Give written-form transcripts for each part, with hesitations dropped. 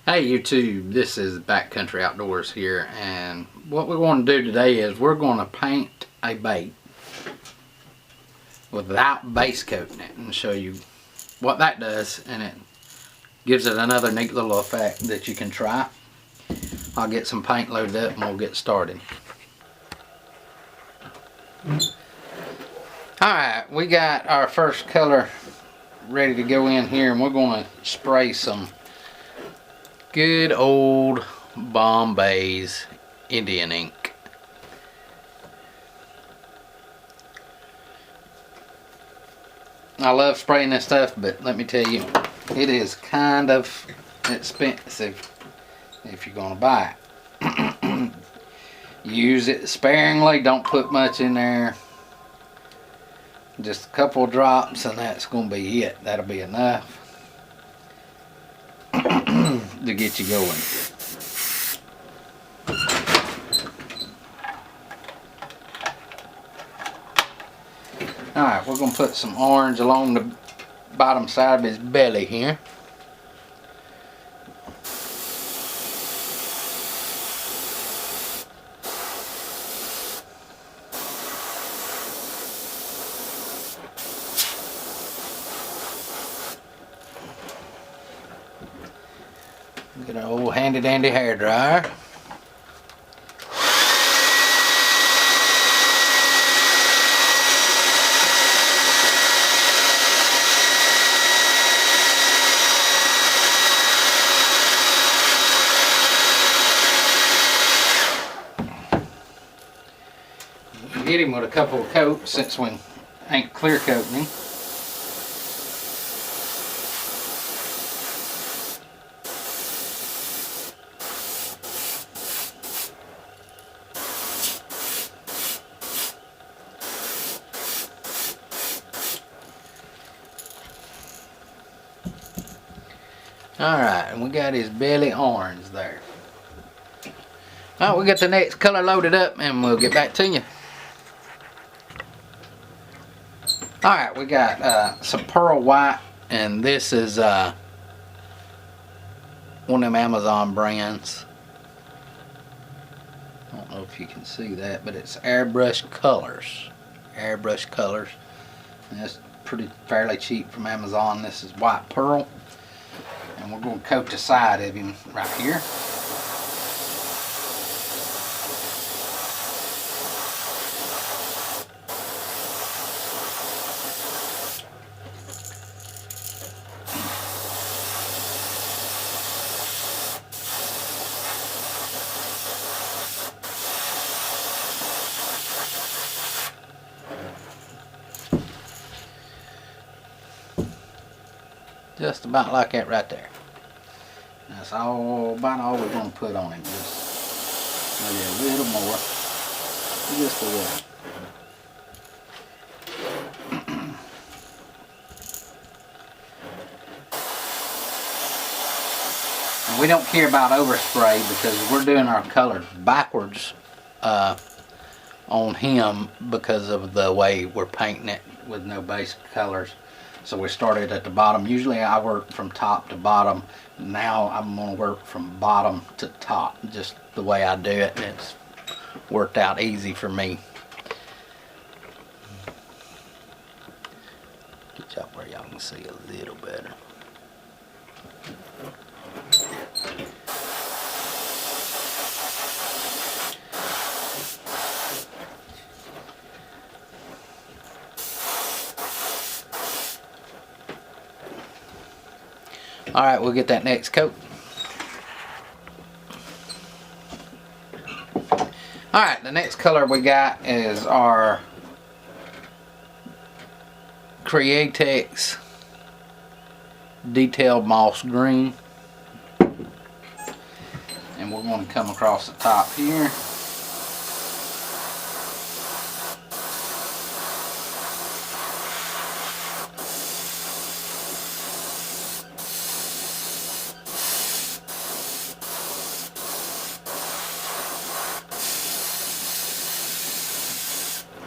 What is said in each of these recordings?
Hey YouTube, this is Backcountry Outdoors here, and what we're going to do today is we're going to paint a bait without base coating it and show you what that does, and it gives it another neat little effect that you can try. I'll get some paint loaded up and we'll get started. Alright, we got our first color ready to go in here, and we're going to spray some good old Bombay's Indian ink. I love spraying this stuff, but let me tell you, it is kind of expensive if you're going to buy it. Use it sparingly, don't put much in there. Just a couple of drops and that's going to be it. That'll be enough to get you going. Alright, we're going to put some orange along the bottom side of his belly here. Get an old handy dandy hair dryer. Get him with a couple of coats since we ain't clear coating him. Alright, and we got his belly orange there. Alright, we got the next color loaded up and we'll get back to you. Alright, we got some pearl white, and this is one of them Amazon brands. I don't know if you can see that, but it's Airbrush Colors. Airbrush Colors. And it's fairly cheap from Amazon. This is white pearl. And we're going to coat the side of him right here. Just about like that right there. That's about all we're going to put on him. Just maybe a little more. Just a little. And we don't care about overspray because we're doing our colors backwards on him because of the way we're painting it with no base colors. So we started at the bottom. Usually I work from top to bottom. Now I'm going to work from bottom to top, just the way I do it, and it's worked out easy for me. Get y'all where y'all can see a little better. Alright, we'll get that next coat. Alright, the next color we got is our Createx Detailed Moss Green. And we're going to come across the top here.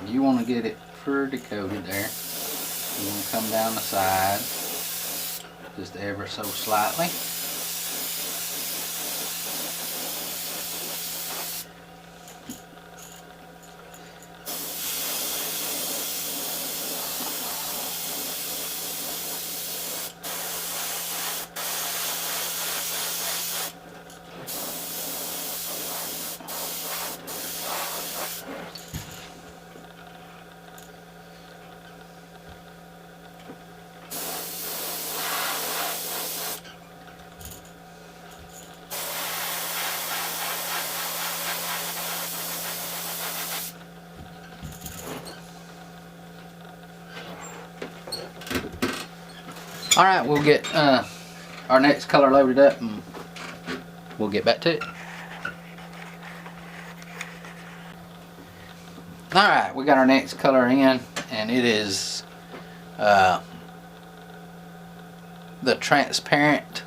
You want to get it pretty coated there. You want to come down the side just ever so slightly. Alright, we'll get our next color loaded up and we'll get back to it. Alright, we got our next color in, and it is the transparent.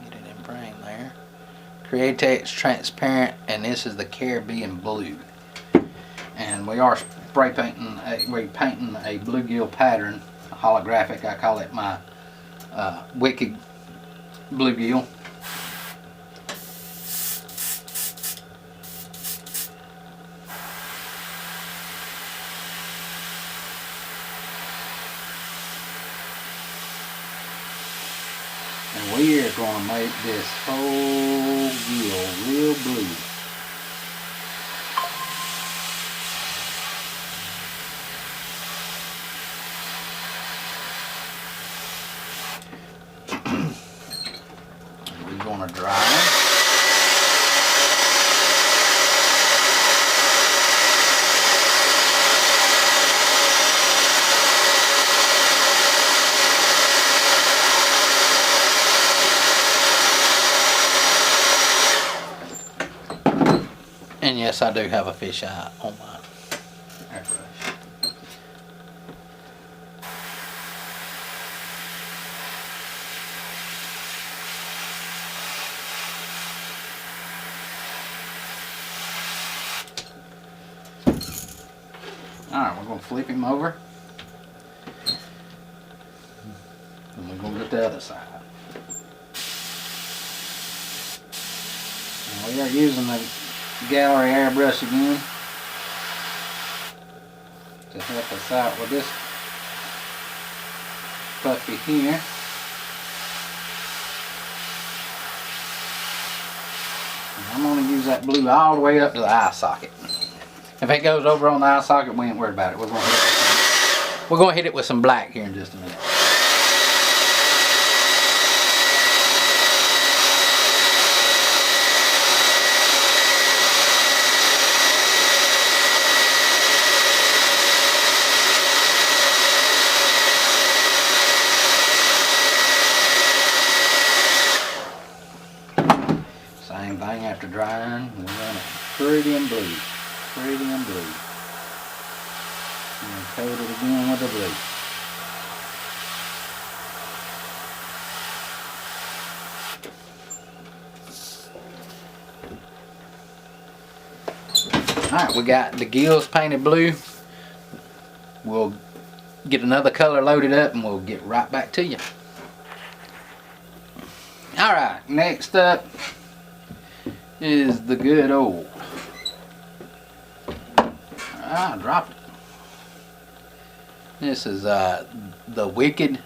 Get it in frame there. Createx transparent, and this is the Caribbean blue. And we are spray painting, we're painting a bluegill pattern, holographic. I call it my wicked bluegill. And we are going to make this whole gill real blue. We're going to dry it. And yes, I do have a fisheye on my airbrush. Alright, we're going to flip him over. And we're going to get the other side. And we are using the gallery airbrush again to help us out with this puppy here. And I'm going to use that blue all the way up to the eye socket. If it goes over on the eye socket, we ain't worried about it. We're going to hit it with some black here in just a minute. Same thing after drying, we're going to pretty and blue. Pretty and blue. And coat it again with the blue. Alright, we got the gills painted blue. We'll get another color loaded up and we'll get right back to you. Alright, next up is the good old. I dropped it. This is the wicked,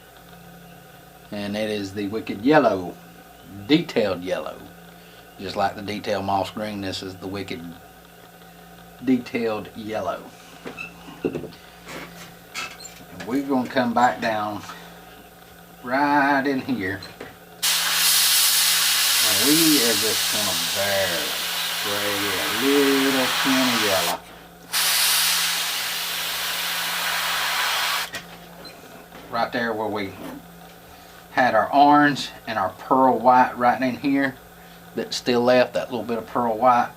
and it is the wicked yellow, detailed yellow. Just like the detailed moss green, this is the wicked detailed yellow. And we're going to come back down right in here. And we are just going to barely spray a little tin of yellow. Right there where we had our orange and our pearl white right in here that's still left, that little bit of pearl white,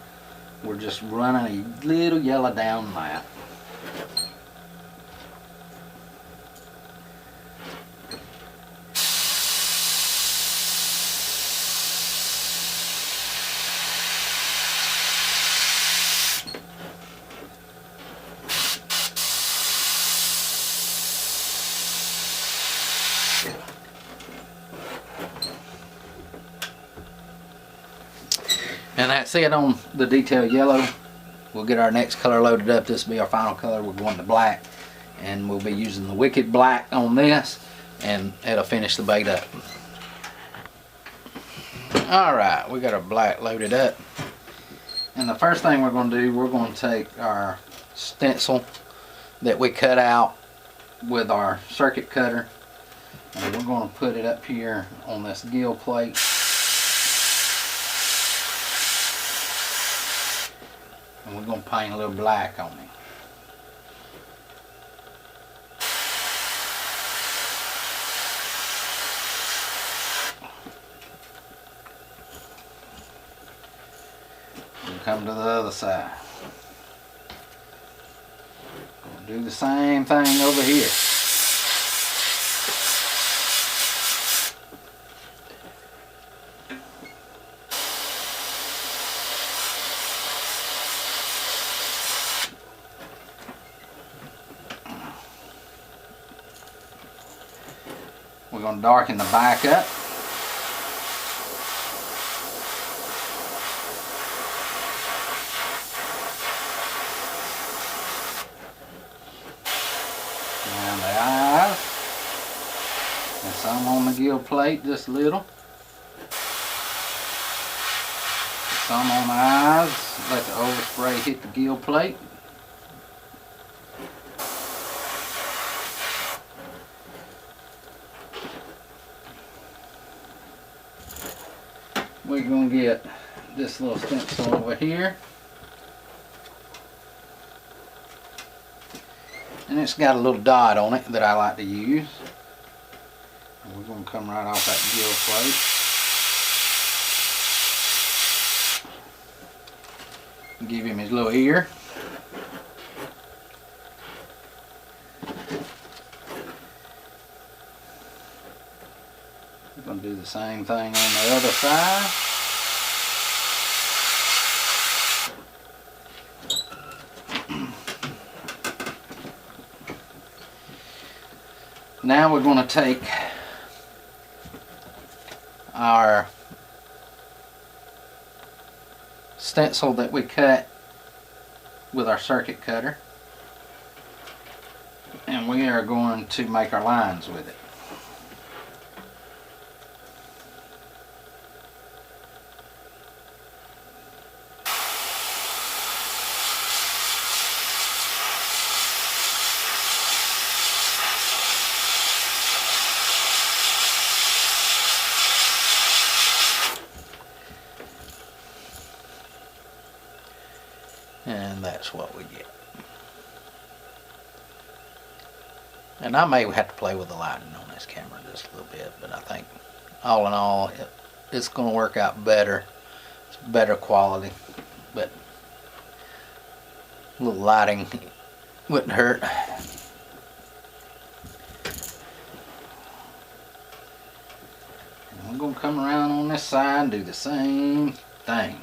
we're just running a little yellow down that. And that's it on the detail yellow. We'll get our next color loaded up. This will be our final color. We're going to black, and we'll be using the wicked black on this, and it'll finish the bait up. Alright, we got our black loaded up. And the first thing we're going to do, we're going to take our stencil that we cut out with our circuit cutter, and we're going to put it up here on this gill plate. And we're going to paint a little black on it. come to the other side. We'll do the same thing over here. We're going to darken the back up. And the eyes. And some on the gill plate, just a little. Some on the eyes. Let the overspray hit the gill plate. We're going to get this little stencil over here. And it's got a little dot on it that I like to use. And we're going to come right off that gill plate. Give him his little ear. We're going to do the same thing on the other side. Now we're going to take our stencil that we cut with our circuit cutter, and we are going to make our lines with it. And that's what we get. And I may have to play with the lighting on this camera just a little bit, but I think all in all it's going to work out better. It's better quality, but a little lighting wouldn't hurt. And I'm going to come around on this side and do the same thing.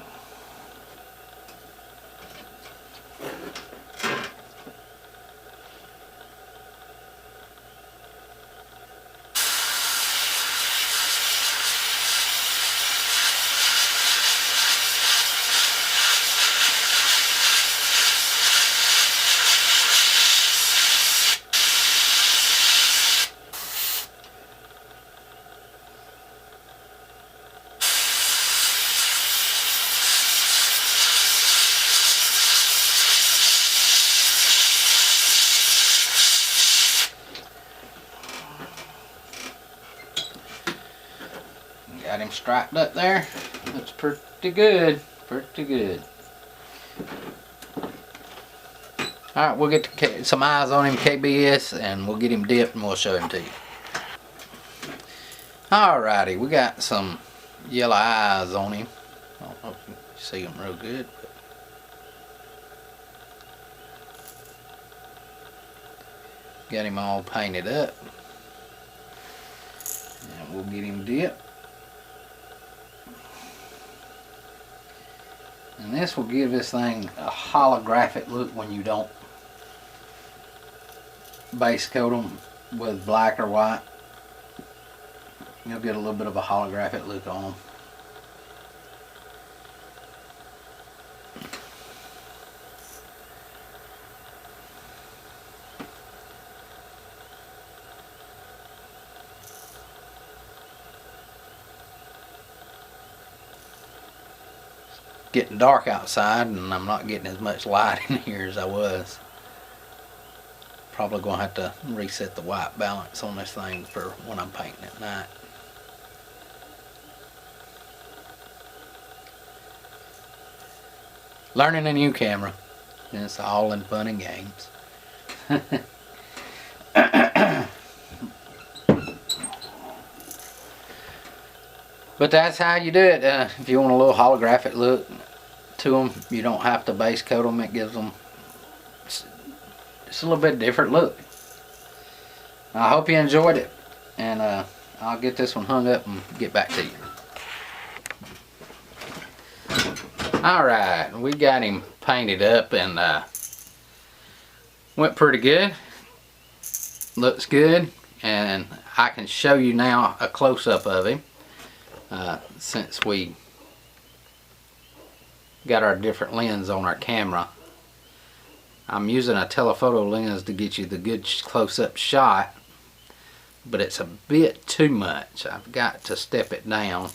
Got him striped up there. Looks pretty good. Pretty good. Alright, we'll get some eyes on him, KBS, and we'll get him dipped and we'll show him to you. Alrighty, we got some yellow eyes on him. I don't know if you see them real good. Got him all painted up. And we'll get him dipped. And this will give this thing a holographic look when you don't base coat them with black or white. You'll get a little bit of a holographic look on them. Getting dark outside and I'm not getting as much light in here as I was. Probably gonna have to reset the white balance on this thing for when I'm painting at night. Learning a new camera. And it's all in fun and games. But that's how you do it. If you want a little holographic look to them. You don't have to base coat them. It gives them just a little bit different look. I hope you enjoyed it, and I'll get this one hung up and get back to you. Alright, we got him painted up and went pretty good. Looks good, and I can show you now a close-up of him since we got our different lens on our camera. I'm using a telephoto lens to get you the good close-up shot, but it's a bit too much. I've got to step it down.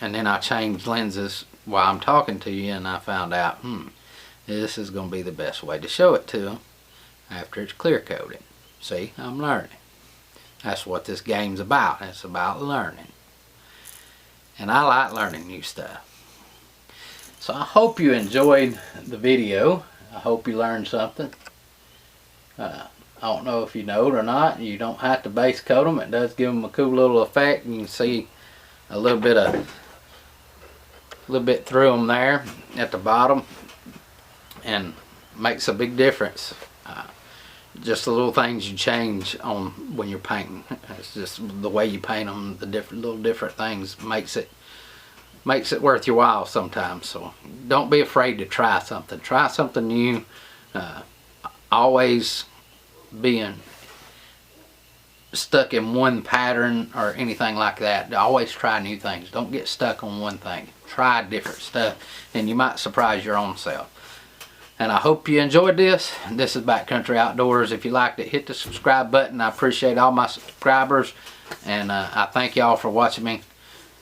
And then I changed lenses while I'm talking to you, and I found out, this is going to be the best way to show it to them after it's clear coated. See, I'm learning. That's what this game's about. It's about learning. And I like learning new stuff. So I hope you enjoyed the video. I hope you learned something. I don't know if you know it or not. You don't have to base coat them. It does give them a cool little effect. You can see a little bit through them there at the bottom, and makes a big difference. Just the little things you change on when you're painting. It's just the way you paint them, the little different things makes it worth your while sometimes. So don't be afraid to try something. Try something new. Always being stuck in one pattern or anything like that. Always try new things. Don't get stuck on one thing. Try different stuff, and you might surprise your own self. And I hope you enjoyed this. This is Backcountry Outdoors. If you liked it, hit the subscribe button. I appreciate all my subscribers, and I thank y'all for watching me.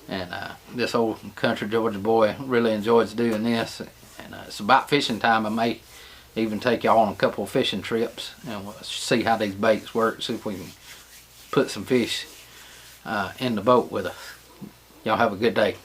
And this old country Georgia boy really enjoys doing this. And it's about fishing time. I may even take y'all on a couple of fishing trips, and we'll see how these baits work. See if we can put some fish in the boat with us. Y'all have a good day.